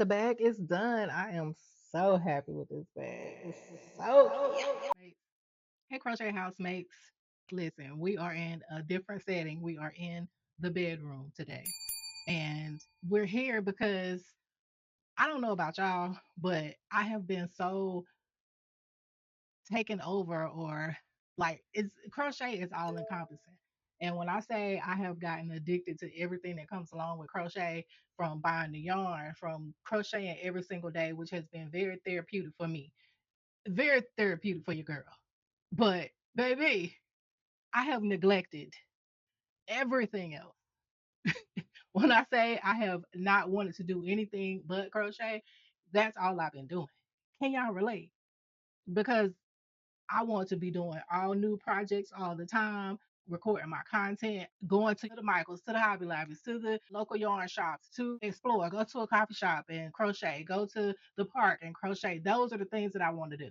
The bag is done. I am so happy with this bag. It's so cute. Hey, Crochet Housemates. Listen, we are in a different setting. We are in the bedroom today. And we're here because I don't know about y'all, but I have been so taken over, or like, it's crochet is all encompassing. And when I say I have gotten addicted to everything that comes along with crochet, from buying the yarn, from crocheting every single day, which has been very therapeutic for me, very therapeutic for your girl. But baby, I have neglected everything else. When I say I have not wanted to do anything but crochet, that's all I've been doing. Can y'all relate? Because I want to be doing all new projects all the time, recording my content, going to the Michaels, to the Hobby Lobbies, to the local yarn shops, to explore, go to a coffee shop and crochet, go to the park and crochet. Those are the things that I want to do.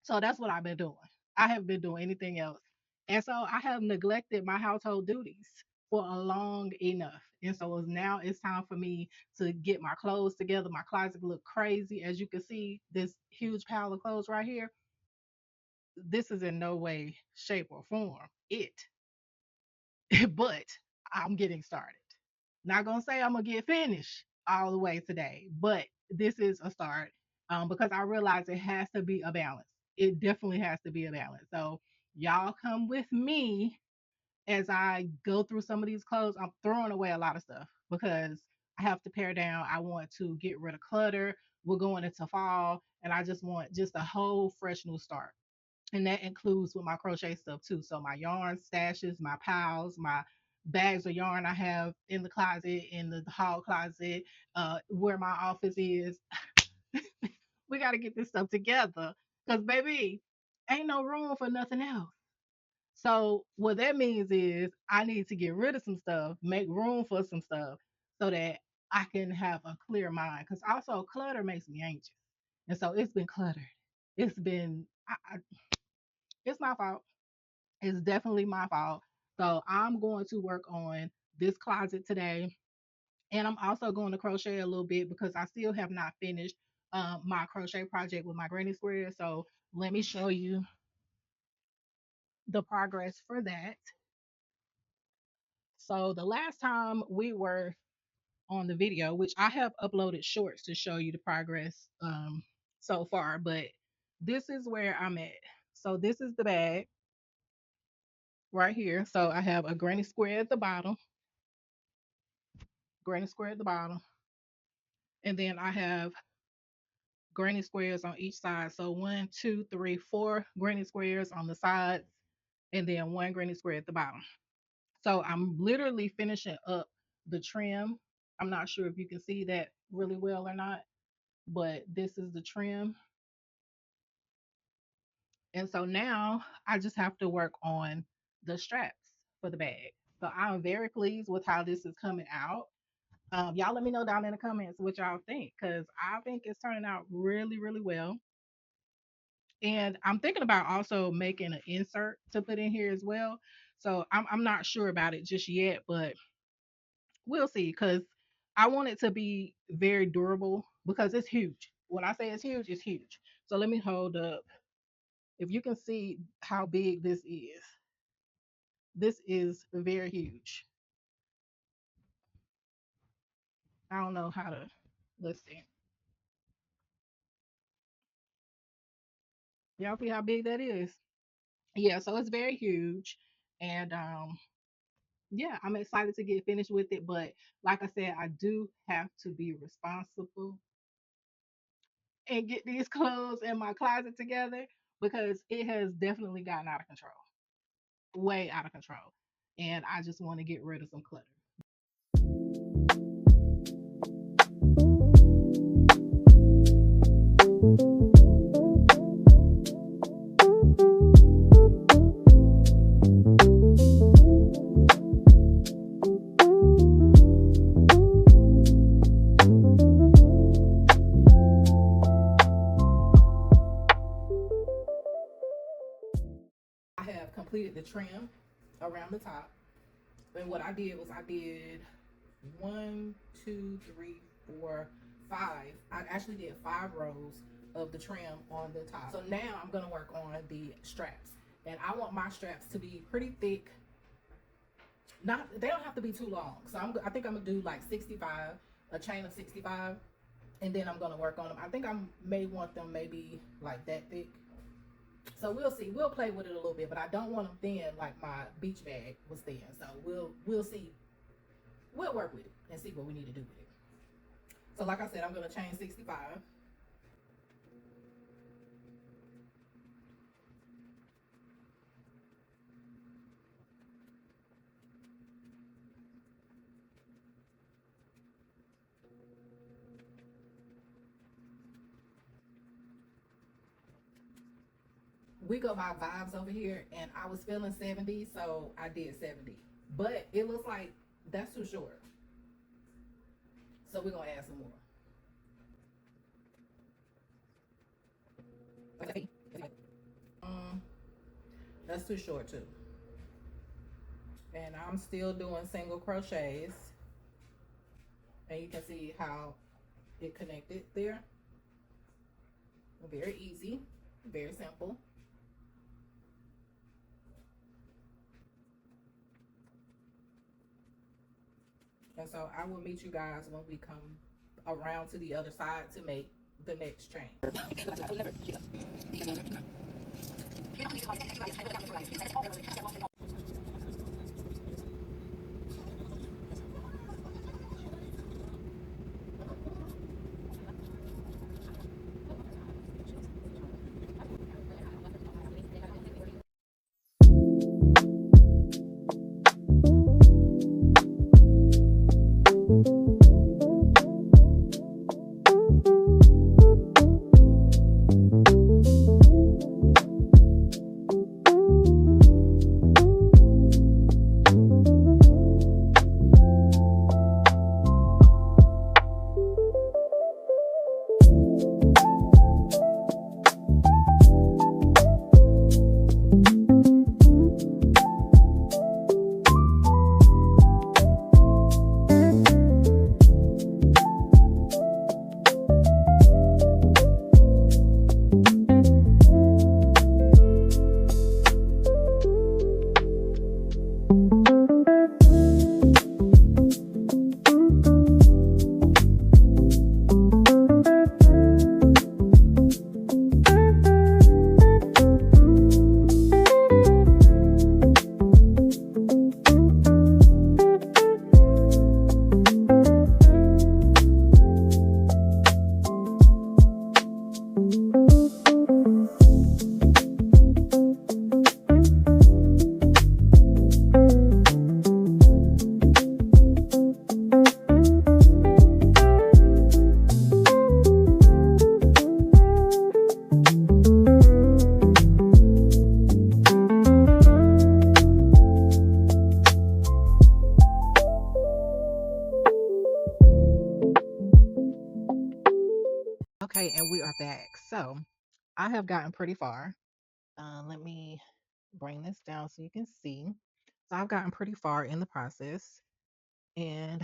So that's what I've been doing. I haven't been doing anything else. And so I have neglected my household duties for a long enough. And so now it's time for me to get my clothes together. My closet look crazy. As you can see, this huge pile of clothes right here, this is in no way, shape, or form it, but I'm getting started. Not gonna say I'm gonna get finished all the way today, but this is a start, because I realize it has to be a balance. It definitely has to be a balance. So y'all come with me as I go through some of these clothes. I'm throwing away a lot of stuff because I have to pare down. I want to get rid of clutter. We're going into fall, and I just want just a whole fresh new start, and that includes with my crochet stuff too. So my yarn stashes, my piles, my bags of yarn I have in the closet, in the hall closet, where my office is. We got to get this stuff together because, baby, ain't no room for nothing else. So what that means is I need to get rid of some stuff, make room for some stuff, so that I can have a clear mind. Because also clutter makes me anxious, and so it's been cluttered. It's been, it's my fault. It's definitely my fault. So I'm going to work on this closet today. And I'm also going to crochet a little bit because I still have not finished my crochet project with my granny square. So let me show you the progress for that. So the last time we were on the video, which I have uploaded shorts to show you the progress so far, but this is where I'm at. So this is the bag right here. So I have a granny square at the bottom, granny square at the bottom, and then I have granny squares on each side. So one, two, three, four granny squares on the sides, and then one granny square at the bottom. So I'm literally finishing up the trim. I'm not sure if you can see that really well or not, but this is the trim. And so now I just have to work on the straps for the bag. So I'm very pleased with how this is coming out. Y'all let me know down in the comments what y'all think, because I think it's turning out really, really well. And I'm thinking about also making an insert to put in here as well. So I'm not sure about it just yet, but we'll see, because I want it to be very durable because it's huge. When I say it's huge, it's huge. So let me hold up. If you can see how big this is very huge. I don't know how to, let's see. Y'all see how big that is? Yeah, so it's very huge. And yeah, I'm excited to get finished with it. But like I said, I do have to be responsible and get these clothes in my closet together because it has definitely gotten out of control, way out of control. And I just want to get rid of some clutter. I have completed the trim around the top. And what I did was I did one, two, three, four, five. I actually did 5 rows of the trim on the top. So now I'm gonna work on the straps, and I want my straps to be pretty thick. Not, they don't have to be too long. So I think I'm gonna do like 65, a chain of 65, and then I'm gonna work on them. I think I may want them maybe like that thick. So we'll see. We'll play with it a little bit, but I don't want them thin like my beach bag was thin. So we'll see. We'll work with it and see what we need to do with it. So like I said, I'm gonna chain 65. We go by vibes over here, and I was feeling 70, so I did 70. But it looks like that's too short, so we're gonna add some more. Okay. Um, that's too short too. And I'm still doing single crochets, and you can see how it connected there. Very easy, very simple. And so I will meet you guys when we come around to the other side to make the next chain. Okay, and we are back. So I have gotten pretty far. Let me bring this down so you can see. So I've gotten pretty far in the process, and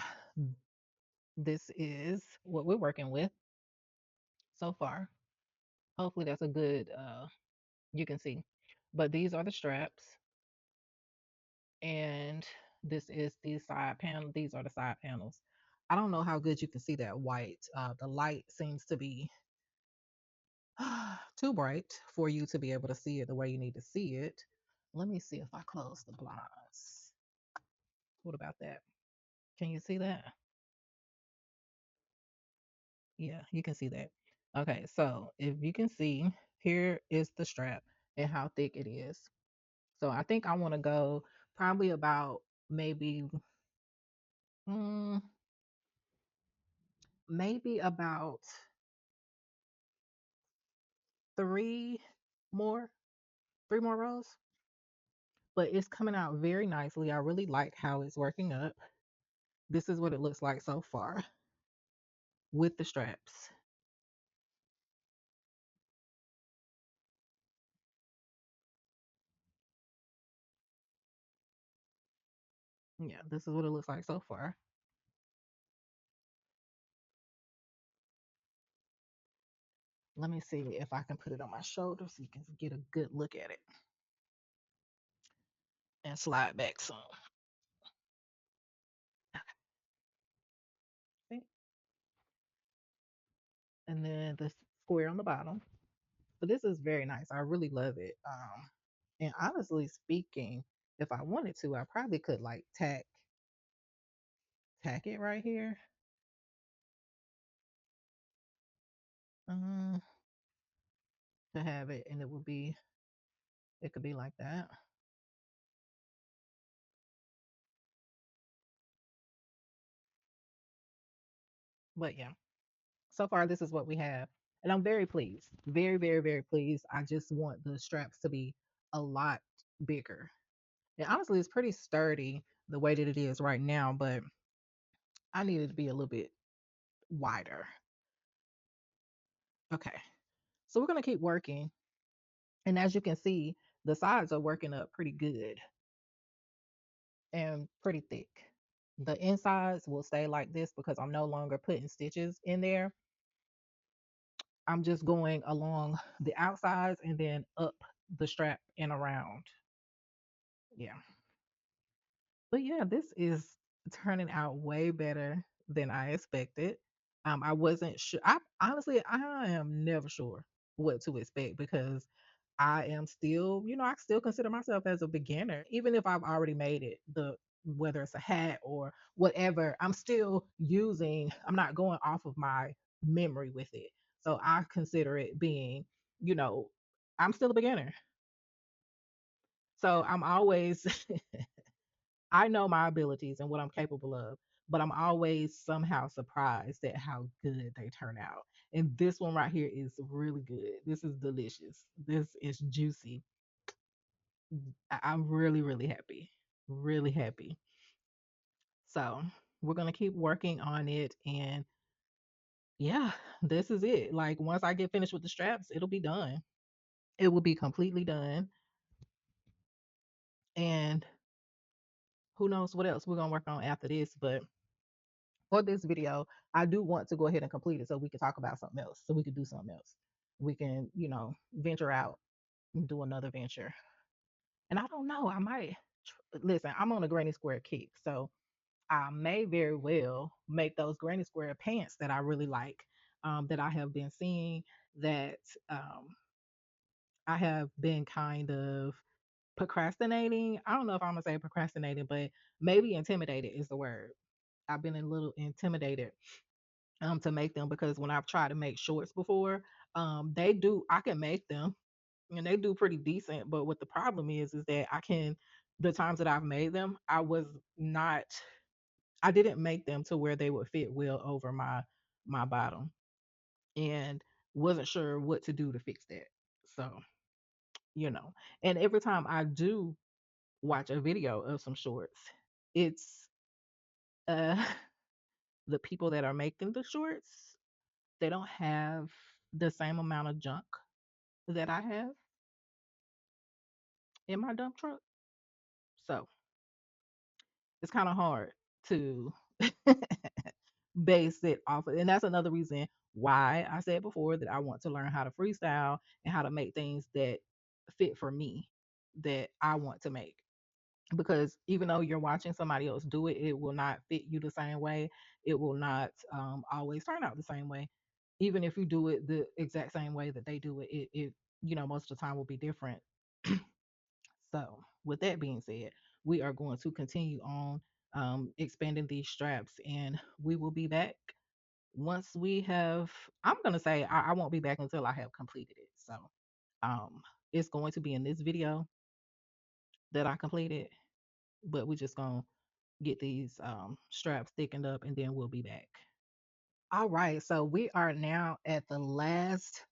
this is what we're working with so far. Hopefully that's a good you can see. But these are the straps, and this is the side panel. These are the side panels. I don't know how good you can see that white. The light seems to be too bright for you to be able to see it the way you need to see it. Let me see if I close the blinds. What about that? Can you see that? Yeah, you can see that. Okay, so if you can see, here is the strap and how thick it is. So I think I want to go probably about maybe mm, maybe about three more, 3 more rows. But it's coming out very nicely. I really like how it's working up. This is what it looks like so far with the straps. Yeah, this is what it looks like so far. Let me see if I can put it on my shoulder so you can get a good look at it and slide back some. See? And then the square on the bottom. But this is very nice. I really love it. And honestly speaking, if I wanted to, I probably could like tack it right here. Um, to have it, and it could be like that. But yeah, so far this is what we have, and I'm very pleased, very, very, very pleased. I just want the straps to be a lot bigger, and honestly, it's pretty sturdy the way that it is right now, but I need it to be a little bit wider. Okay, so we're gonna keep working, and as you can see, the sides are working up pretty good and pretty thick. The insides will stay like this because I'm no longer putting stitches in there. I'm just going along the outsides and then up the strap and around. Yeah. But yeah, this is turning out way better than I expected. I wasn't sure. I honestly, I am never sure what to expect because I am still, I still consider myself as a beginner, even if I've already made it. Whether it's a hat or whatever, I'm not going off of my memory with it. So I consider it being, you know, I'm still a beginner. So I'm always I know my abilities and what I'm capable of, but I'm always somehow surprised at how good they turn out. And this one right here is really good. This is delicious. This is juicy. I'm really, really happy. Really happy. So we're going to keep working on it. And yeah, this is it. Like once I get finished with the straps, it'll be done. It will be completely done. And who knows what else we're going to work on after this. But for this video, I do want to go ahead and complete it so we can talk about something else. So we could do something else. We can, venture out and do another venture. And I don't know, I might listen, I'm on a Granny Square kick. So I may very well make those Granny Square pants that I really like, that I have been seeing that I have been kind of procrastinating. I don't know if I'm gonna say procrastinating, but maybe intimidated is the word. I've been a little intimidated to make them because when I've tried to make shorts before, I can make them and they do pretty decent. But what the problem is that the times that I've made them, not, I didn't make them to where they would fit well over my bottom and wasn't sure what to do to fix that. So, you know, and every time I do watch a video of some shorts, it's uh the people that are making the shorts, they don't have the same amount of junk that I have in my dump truck. So it's kind of hard to base it off of, and that's another reason why I said before that I want to learn how to freestyle and how to make things that fit for me that I want to make. Because even though you're watching somebody else do it, it will not fit you the same way. It will not always turn out the same way. Even if you do it the exact same way that they do it, most of the time will be different. So, with that being said, we are going to continue on expanding these straps, and we will be back once we have. I'm going to say I won't be back until I have completed it. So, it's going to be in this video that I completed, but we're just going to get these straps thickened up, and then we'll be back. All right, so we are now at the last.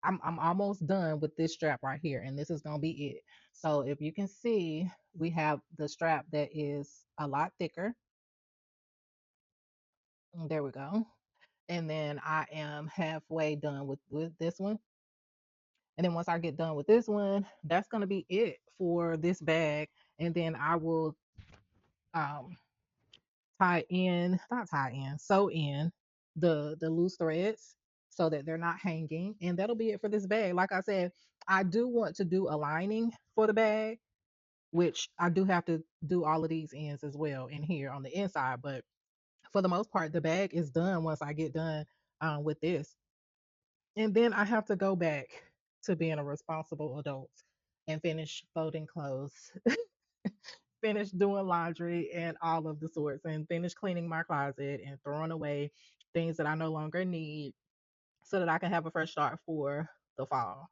I'm almost done with this strap right here, and this is gonna be it. So if you can see, we have the strap that is a lot thicker. There we go. And then I am halfway done with this one. And then once I get done with this one, that's gonna be it for this bag. And then I will um sew in the loose threads. so that they're not hanging. And that'll be it for this bag. Like I said, I do want to do a lining for the bag, which I do have to do all of these ends as well in here on the inside. But for the most part, the bag is done once I get done with this. And then I have to go back to being a responsible adult and finish folding clothes, finish doing laundry and all of the sorts, and finish cleaning my closet and throwing away things that I no longer need so that I can have a fresh start for the fall.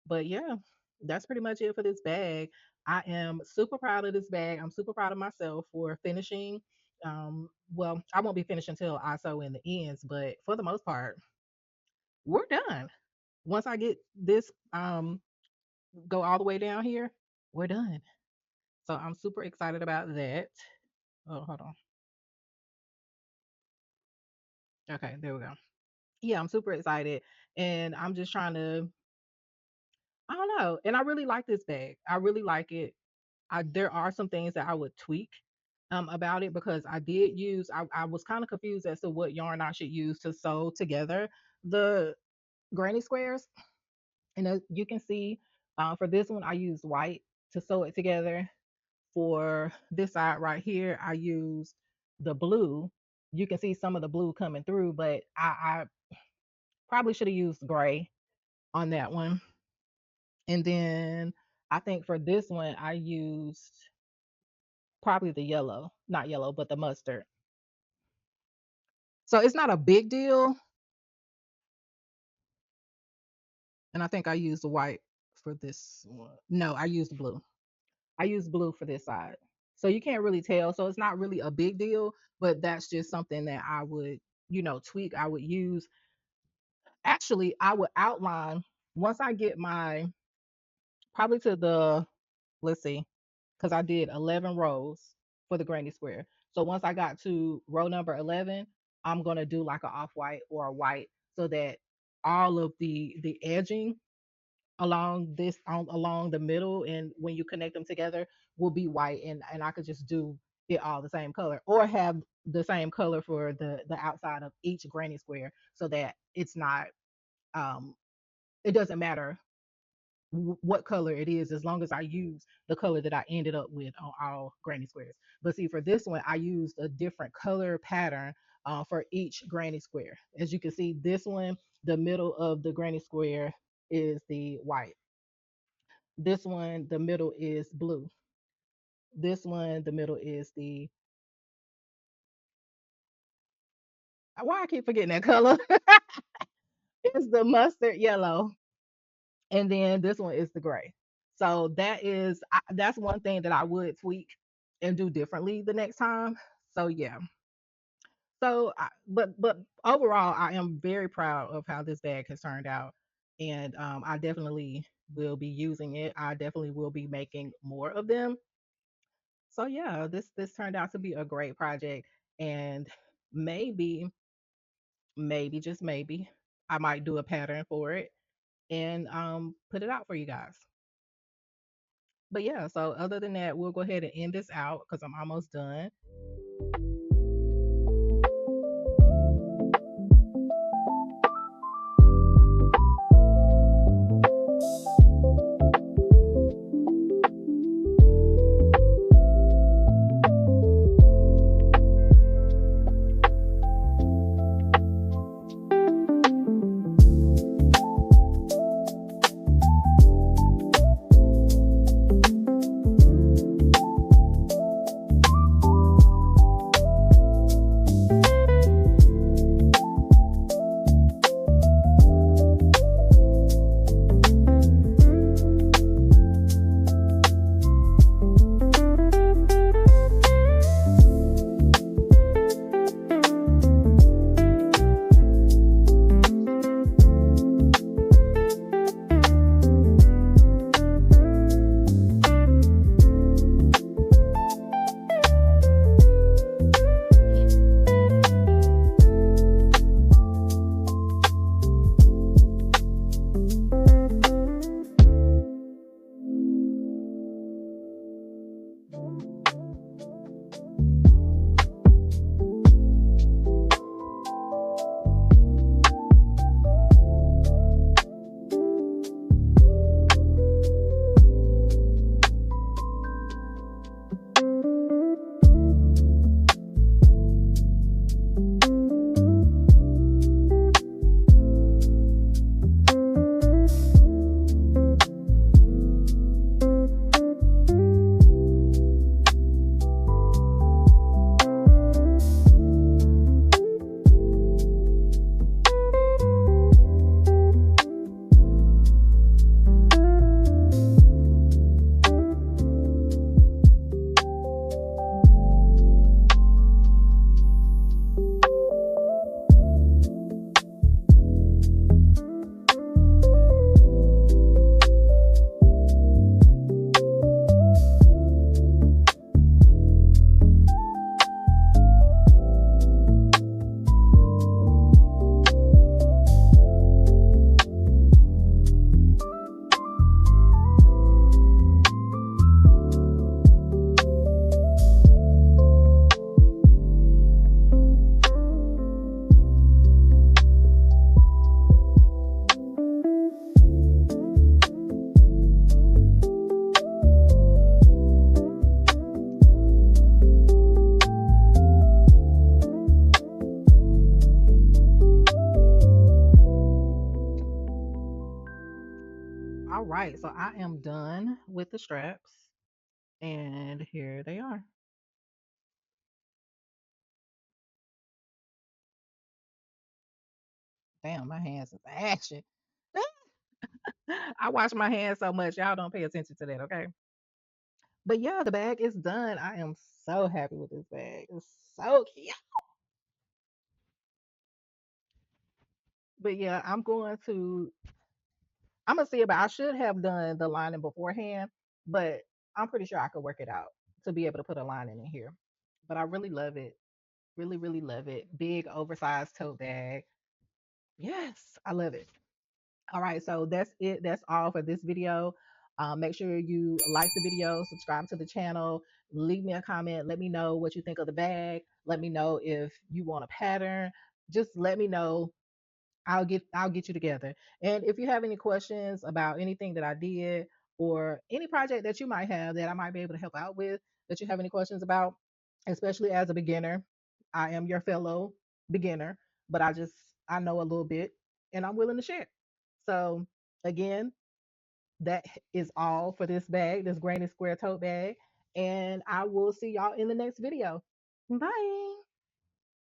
But yeah, that's pretty much it for this bag. I am super proud of this bag. I'm super proud of myself for finishing. Well, I won't be finished until I sew in the ends, but for the most part, we're done. Once I get this go all the way down here, we're done. So I'm super excited about that. Oh, hold on. Okay, there we go. Yeah, I'm super excited. And I'm just trying to, I don't know. And I really like this bag. I really like it. There are some things that I would tweak about it because I was kind of confused as to what yarn I should use to sew together the granny squares. And as you can see, for this one, I used white to sew it together. For this side right here, I used the blue. You can see some of the blue coming through, but I probably should have used gray on that one. And then I think for this one, I used probably the yellow, not yellow, but the mustard. So it's not a big deal. And I think I used the white for this one. No, I used blue. I used blue for this side. So you can't really tell. So it's not really a big deal, but that's just something that I would, tweak. I would use. Actually, I would outline once I get my probably to the, let's see, because I did 11 rows for the granny square. So once I got to row number 11, I'm going to do like a off white or a white so that all of the edging along the middle and when you connect them together will be white, and I could just do it all the same color or have the same color for the outside of each granny square so that it's not um it doesn't matter what color it is as long as I use the color that I ended up with on all granny squares. But see, for this one, I used a different color pattern for each granny square. As you can see, this one, the middle of the granny square is the white. This one, the middle is blue. This one, the middle is the, why I keep forgetting that color? It's the mustard yellow. And then this one is the gray. So that's one thing that I would tweak and do differently the next time. So yeah. But overall, I am very proud of how this bag has turned out, and I definitely will be using it. I definitely will be making more of them. So yeah, this turned out to be a great project, and maybe maybe just maybe I might do a pattern for it and put it out for you guys. But yeah, so other than that, we'll go ahead and end this out because I'm almost done. All right, so I am done with the straps, and here they are. Damn, my hands is action. I wash my hands so much, y'all don't pay attention to that, okay? But yeah, the bag is done. I am so happy with this bag. It's so cute. But yeah, I'm gonna see about I should have done the lining beforehand, but I'm pretty sure I could work it out to be able to put a lining in here. But I really love it. Really, really love it. Big oversized tote bag. Yes, I love it. All right, so that's it. That's all for this video. Make sure you like the video, subscribe to the channel, leave me a comment. Let me know what you think of the bag. Let me know if you want a pattern. Just let me know. I'll get you together. And if you have any questions about anything that I did or any project that you might have that I might be able to help out with, that you have any questions about, especially as a beginner, I am your fellow beginner, but I know a little bit and I'm willing to share. So again, that is all for this bag, this Granny Square tote bag, and I will see y'all in the next video. Bye.